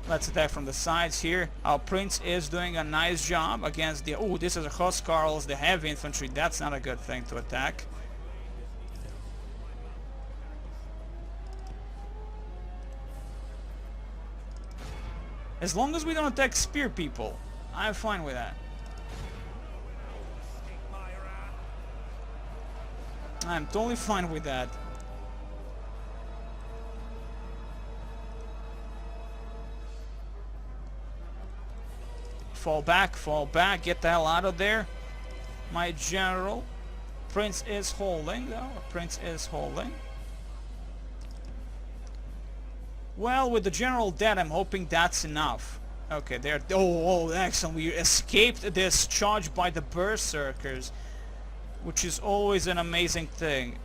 Let's attack from the sides here. Our prince is doing a nice job against the... Oh, this is a Huskarls, the heavy infantry. That's not a good thing to attack. As long as we don't attack spear people, I'm fine with that. I'm totally fine with that. Fall back, get the hell out of there. My general. Prince is holding though, Prince is holding. Well, with the general dead, I'm hoping that's enough. Okay, there. Oh, excellent. We escaped this charge by the berserkers, which is always an amazing thing.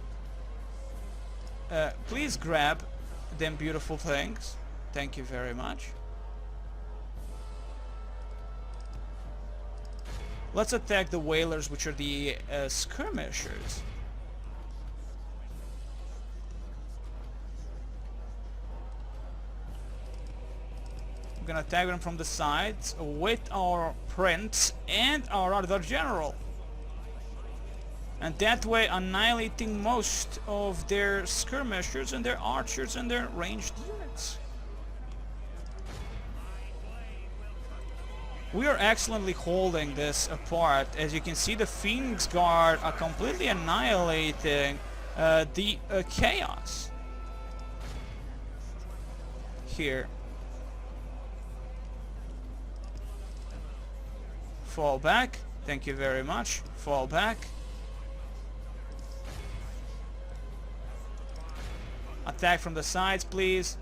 Please grab them beautiful things. Thank you very much. Let's attack the whalers, which are the skirmishers. We're gonna attack them from the sides with our prince and our other general. And that way annihilating most of their skirmishers and their archers and their ranged units. We are excellently holding this apart. As you can see, the Phoenix Guard are completely annihilating the chaos here. Fall back. Thank you very much. Fall back. Attack from the sides, please.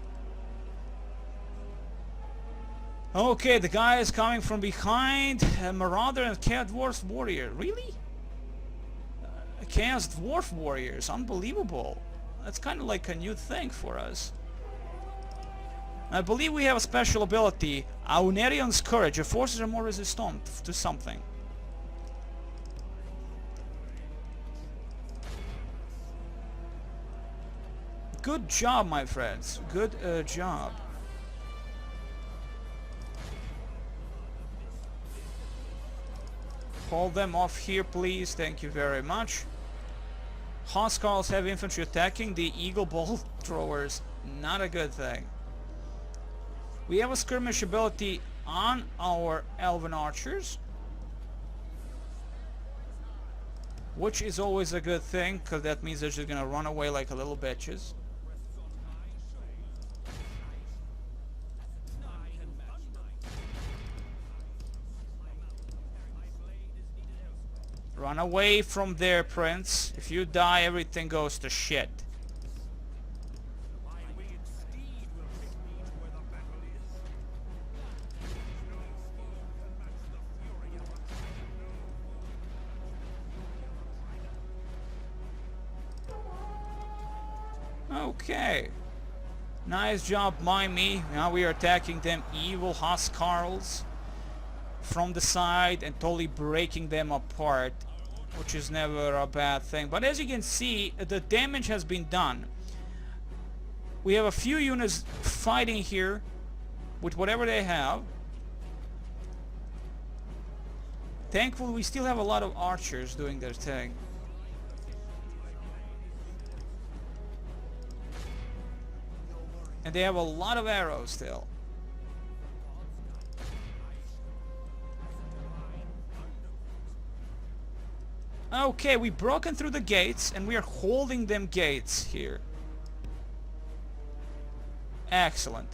Okay, the guy is coming from behind. Marauder and Chaos Dwarf Warrior. Really? Chaos Dwarf Warriors. Unbelievable. That's kind of like a new thing for us. I believe we have a special ability. Aunarion's Courage. Your forces are more resistant to something. Good job, my friends. Good job. Hold them off here, please. Thank you very much. Huskarls have infantry attacking the eagle bolt throwers. Not a good thing. We have a skirmish ability on our elven archers, which is always a good thing, because that means they're just gonna run away like a little bitches. Run away from there, Prince. If you die, everything goes to shit. Okay. Nice job by me. Now we are attacking them evil Huskarls from the side and totally breaking them apart, which is never a bad thing. But as you can see, the damage has been done. We have a few units fighting here with whatever they have. Thankfully, we still have a lot of archers doing their thing. And they have a lot of arrows still. Okay, we've broken through the gates and we are holding them gates here. Excellent.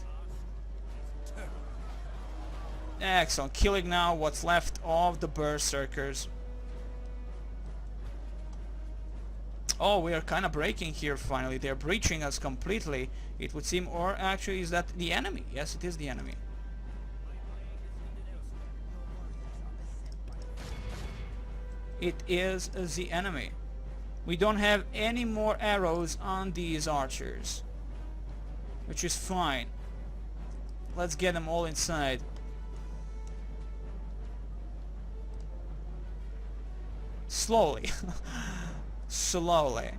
Excellent. Killing now what's left of the berserkers. Oh, we are kind of breaking here finally. They're breaching us completely, it would seem. Or actually, is that the enemy? Yes, it is the enemy. It is the enemy. We don't have any more arrows on these archers, which is fine. Let's get them all inside. Slowly. Slowly.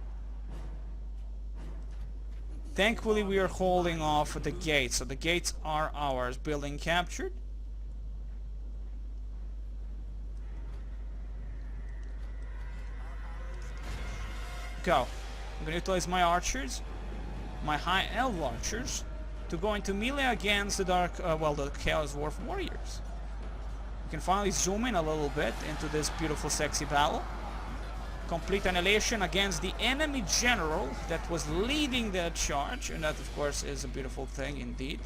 Thankfully we are holding off the gates, so the gates are ours. Building captured. Go. I'm gonna utilize my archers, my high elf archers, to go into melee against the the Chaos Dwarf warriors. You can finally zoom in a little bit into this beautiful sexy battle. Complete annihilation against the enemy general that was leading that charge, and that of course is a beautiful thing indeed.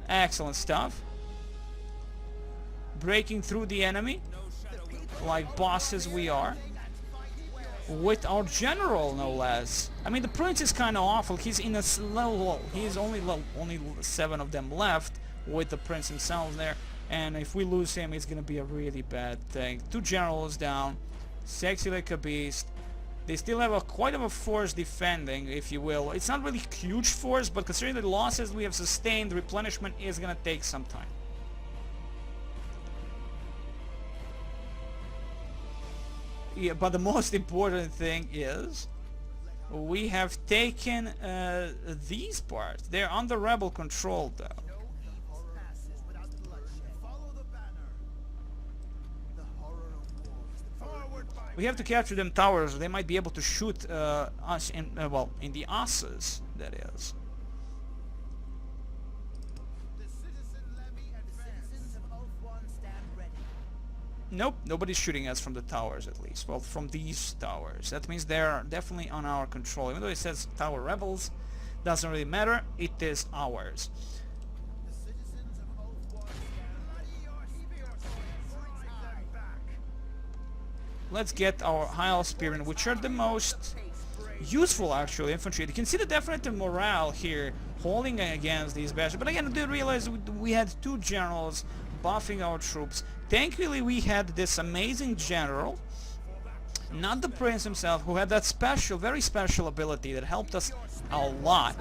Excellent stuff. Breaking through the enemy like bosses we are, with our general no less. I mean, the prince is kind of awful. He's in a level, he's only 7 of them left with the prince himself there, and if we lose him it's gonna be a really bad thing. 2 generals down, sexy like a beast. They still have quite of a force defending, if you will. It's not really huge force, but considering the losses we have sustained, replenishment is gonna take some time. Yeah, but the most important thing is we have taken these parts. They're under rebel control though. We have to capture them towers. They might be able to shoot us in, in the asses, that is. Nope, nobody's shooting us from the towers at least. Well, from these towers. That means they're definitely on our control. Even though it says tower rebels, doesn't really matter. It is ours. Let's get our High Spearmen, which are the most useful actually infantry. You can see the definite morale here holding against these bastards. But again, I did realize we had 2 generals buffing our troops. Thankfully we had this amazing general, not the prince himself, who had that special, very special ability that helped us a lot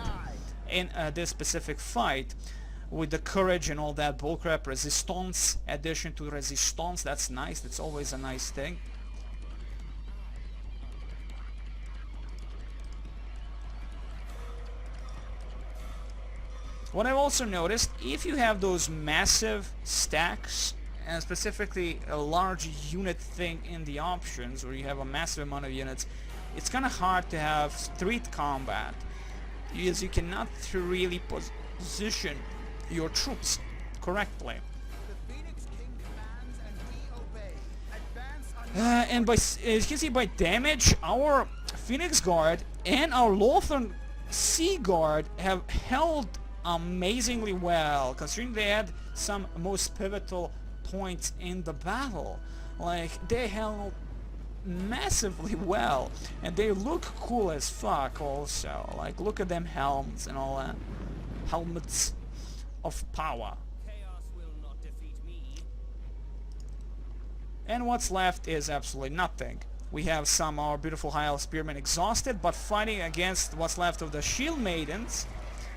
in this specific fight, with the courage and all that bullcrap. Resistance, addition to resistance, that's nice. That's always a nice thing. What I've also noticed, if you have those massive stacks, and specifically a large unit thing in the options, where you have a massive amount of units, it's kind of hard to have street combat, because you cannot really position your troops correctly. And as you can see by damage, our Phoenix Guard and our Lothern Sea Guard have held amazingly well, considering they had some most pivotal points in the battle. Like, they held massively well, and they look cool as fuck also. Like, look at them helms and all that. Helmets of power. Chaos will not defeat me. And what's left is absolutely nothing. We have some our beautiful High Elf Spearmen exhausted, but fighting against what's left of the Shield Maidens,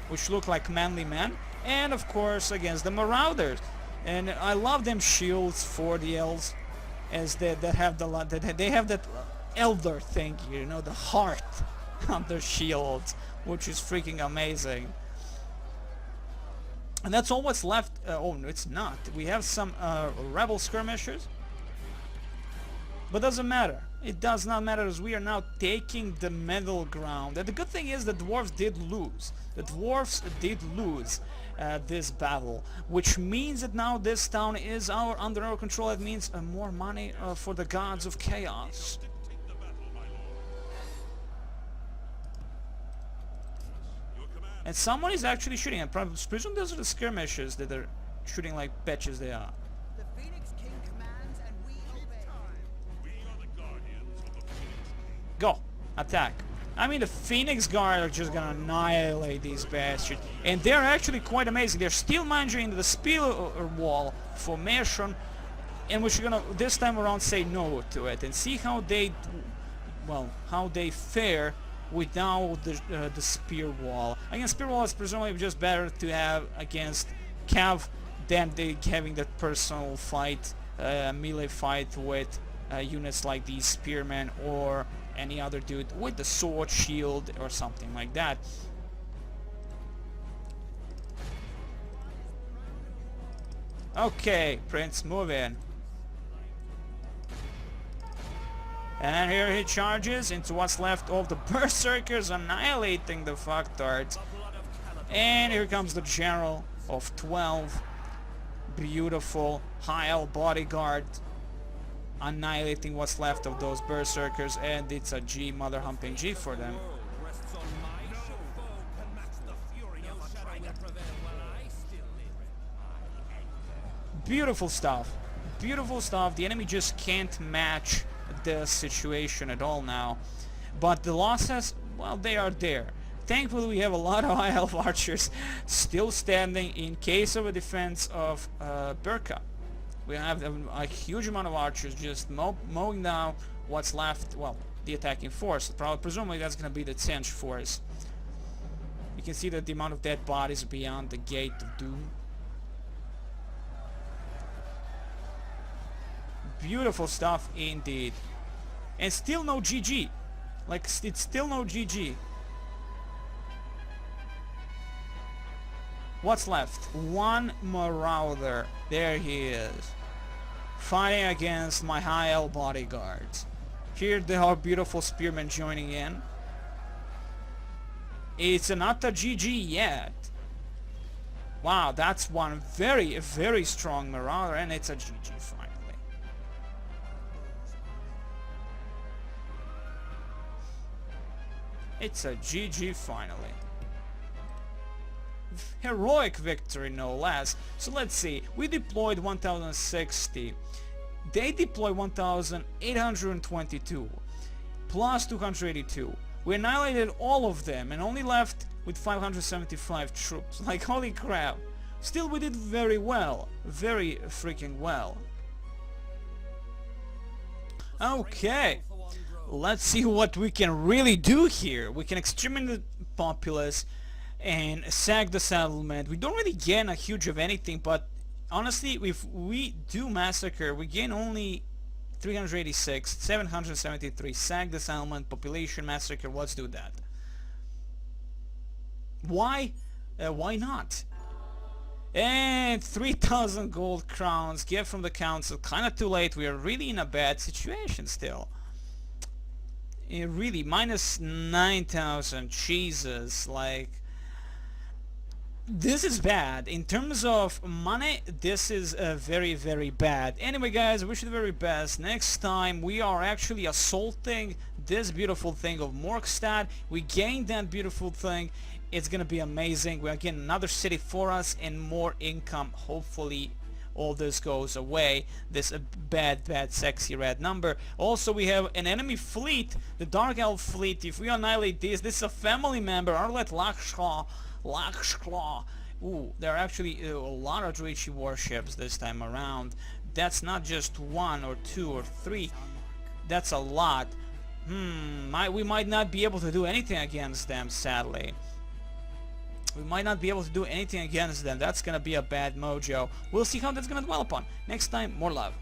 which look like manly men, and of course against the Marauders. And I love them shields for the elves, as they have they have that elder thing, you know, the heart on their shields, which is freaking amazing. And that's all what's left. Oh no, it's not. We have some rebel skirmishers, but doesn't matter. It does not matter, as we are now taking the middle ground. And the good thing is the dwarves did lose. The dwarves did lose this battle, which means that now this town is under our control. It means more money for the gods of chaos. And someone is actually shooting. I presume those are the skirmishers that are shooting like bitches they are. The Phoenix King commands and we obey. Go! Attack! I mean, the Phoenix Guard are just gonna annihilate these bastards. And they're actually quite amazing. They're still managing the spear wall formation, and we're gonna this time around say no to it and see how they, how they fare without the spear wall. Again, spear wall is presumably just better to have against Cav than they having that personal fight melee fight with units like these spearmen or any other dude with the sword, shield, or something like that. Okay, Prince, move in. And here he charges into what's left of the Berserkers, annihilating the fucktards. And here comes the General of 12. Beautiful high elf bodyguard, annihilating what's left of those Berserkers, and it's a G, mother humping G for them. Beautiful stuff. Beautiful stuff. The enemy just can't match the situation at all now. But the losses, well, they are there. Thankfully, we have a lot of high elf archers still standing in case of a defense of Birka. We have a huge amount of archers just mowing down what's left, well, the attacking force. Presumably that's going to be the Tsench force. You can see that the amount of dead bodies beyond the Gate of Doom. Beautiful stuff indeed. And still no GG. Like, it's still no GG. What's left? One Marauder. There he is. Fighting against my high elf bodyguards. Here there are beautiful spearmen joining in. It's not a GG yet. Wow, that's one very, very strong Marauder, and it's a GG finally. It's a GG finally. Heroic victory, no less. So let's see. We deployed 1060. They deployed 1822. Plus 282. We annihilated all of them and only left with 575 troops. Like, holy crap. Still, we did very well. Very freaking well. Okay. Let's see what we can really do here. We can exterminate the populace and sack the settlement. We don't really gain a huge of anything, but honestly, if we do massacre, we gain only 386, 773, sack the settlement, population massacre. Let's do that. Why? Why not? And 3,000 gold crowns get from the council. Kinda too late. We are really in a bad situation still. Really, minus 9,000. Jesus, like, this is bad. In terms of money, this is very, very bad. Anyway, guys, I wish you the very best. Next time, we are actually assaulting this beautiful thing of Morkstad. We gained that beautiful thing. It's gonna be amazing. We're getting another city for us and more income. Hopefully, all this goes away. This bad, sexy red number. Also, we have an enemy fleet, the Dark Elf fleet. If we annihilate this is a family member, Arlet Lakshklaw. Ooh, there are actually a lot of Druichi warships this time around. That's not just one or two or three. That's a lot. We might not be able to do anything against them, sadly. We might not be able to do anything against them. That's gonna be a bad mojo. We'll see how that's gonna dwell upon. Next time, more love.